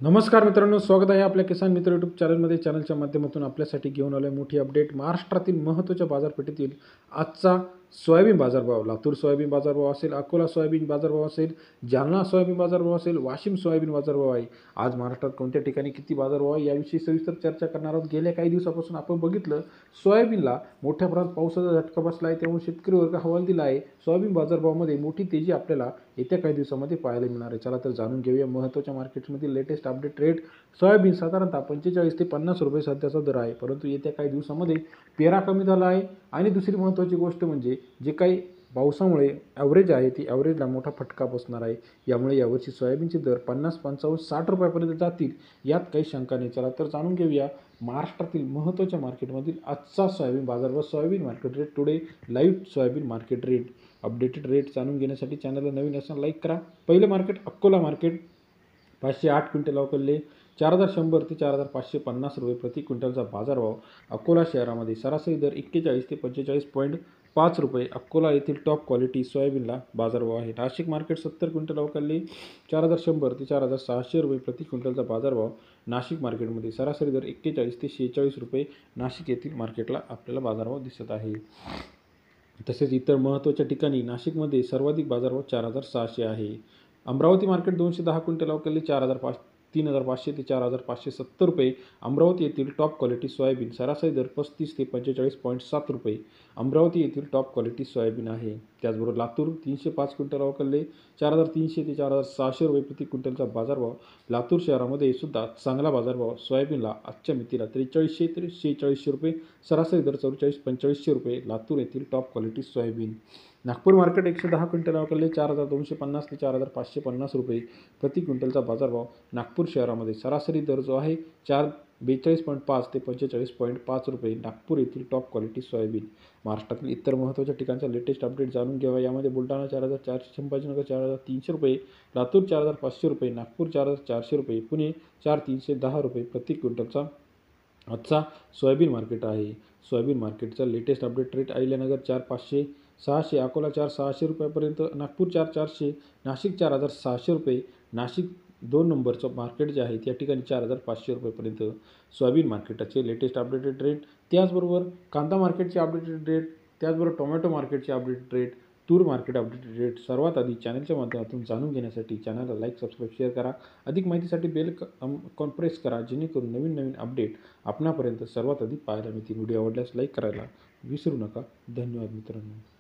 नमस्कार मित्रांनो, स्वागत आहे आपल्या किसान मित्र यूट्यूब चॅनलमध्ये. चॅनलच्या माध्यमातून आपल्यासाठी घेऊन आलो आहे मोठी अपडेट. महाराष्ट्रातील महत्त्वाच्या बाजारपेठेतील आजचा सोयाबीन बाजारभाव. लातूर सोयाबीन बाजारभाव असेल, अकोला सोयाबीन बाजारभाव असेल, जालना सोयाबीन बाजारभाव असेल, वाशिम सोयाबीन बाजारभाव आहे. आज महाराष्ट्रात कोणत्या ठिकाणी किती बाजारभाव आहे याविषयी सविस्तर चर्चा करणार आहोत. गेल्या काही दिवसापासून आपण बघितलं सोयाबीनला मोठ्या प्रमाणात पावसाचा झटका बसला आहे, त्यामुळे शेतकरी वर्ग हवाल दिला आहे. सोयाबीन बाजारभावामध्ये मोठी तेजी आपल्याला येत्या काही दिवसामध्ये पाहायला मिळणार आहे. चला तर जाणून घेऊया महत्त्वाच्या मार्केट्समधील लेटेस्ट अपडेट रेट. सोयाबीन साधारणतः 45 ते 50 रुपये सध्याचा दर आहे, परंतु येत्या काही दिवसामध्ये पेरा कमी झाला आहे. आणि दुसरी महत्त्वाची गोष्ट म्हणजे जे काही पावसामुळे ॲव्हरेज आहे ती ॲव्हरेजला मोठा फटका बसणार आहे. यामुळे यावर्षी सोयाबीनचे दर 50, 55, 60 रुपयापर्यंत जातील यात काही शंका नाही. चला तर जाणून घेऊया महाराष्ट्रातील महत्त्वाच्या मार्केटमधील आजचा सोयाबीन बाजारभाव. Soybean market rate today live soybean market rate updated rate जाणून घेण्यासाठी चॅनलला नवीन असताना लाईक करा. पहिलं मार्केट अकोला मार्केट 508 क्विंटल अवकलले 4100 ते 4550 रुपये प्रति क्विंटलचा बाजारभाव. अकोला शहरामध्ये सरासरी दर 41 ते 45.5 रुपये अकोला येथील टॉप क्वालिटी सोयाबीनला बाजारभाव आहे. नाशिक मार्केट 70 क्विंटल अवकलले 4100 ते 4600 रुपये प्रति क्विंटलचा बाजारभाव. नाशिक मार्केटमध्ये सरासरी दर 41 ते 46 रुपये नाशिक येथील मार्केटला आपल्याला बाजारभाव दिसत आहे. तसेच इतर महत्त्वाच्या ठिकाणी नाशिकमध्ये सर्वाधिक बाजारभाव 4600 आहे. अमरावती मार्केट 210 क्विंटल अवकलले 3500 ते 4570 रुपये अमरावती येथील टॉप क्वालिटी सोयाबीन. सरासरी दर 35 ते 45.7 रुपये अमरावती येथील टॉप क्वालिटी सोयाबीन आहे. त्याचबरोबर लातूर 305 क्विंटल अवकलले 4300 ते 4600 रुपये प्रति क्विंटलचा बाजारभाव. लातूर शहरामध्ये सुद्धा चांगला बाजारभाव सोयाबीनला आजच्या मितीला 4300 ते 4600 रुपये, सरासरी दर 44-4500 रुपये लातूर येथील top quality soybean. Nagpur market 110 quintal अवकलले 4250 ते 4550 रुपये प्रति क्विंटलचा बाजारभाव. नागपूर शहरामध्ये सरासरी दर जो आहे 42.5 ते 45.5 रुपये नागपूर येथील टॉप क्वालिटी सोयाबीन. महाराष्ट्रातील इतर महत्त्वाच्या ठिकाणचा लेटेस्ट अपडेट जाणून घ्यावा. यामध्ये बुलढाणा 4400, संभाजीनगर 4300 रुपये, लातूर 4500 रुपये, नागपूर 4400 रुपये, पुणे 4310 रुपये प्रति क्विंटलचा आजचा सोयाबीन मार्केट आहे. सोयाबीन मार्केटचा latest update rate Ahilyanagar 4500-600, Akola 4600 रुपयापर्यंत, नागपूर 4400, नाशिक 4600 रुपये, नाशिक 2 नंबरचं मार्केट जे आहे त्या ठिकाणी 4500 रुपयेपर्यंत सोयाबीन मार्केटाचे लेटेस्ट अपडेटेड रेट. त्याचबरोबर कांदा मार्केटचे अपडेटेड रेट, त्याचबरोबर टोमॅटो मार्केटचे अपडेटेड रेट, तूर मार्केट अपडेटेड रेट सर्वात आधी चॅनलच्या माध्यमातून जाणून घेण्यासाठी चॅनलला लाईक, सबस्क्राईब, शेअर करा. अधिक माहितीसाठी बेल प्रेस करा, जेणेकरून नवीन नवीन अपडेट आपणापर्यंत सर्वात आधी पाहायला मिळतील. व्हिडिओ आवडल्यास लाईक करायला विसरू नका. धन्यवाद मित्रांनो.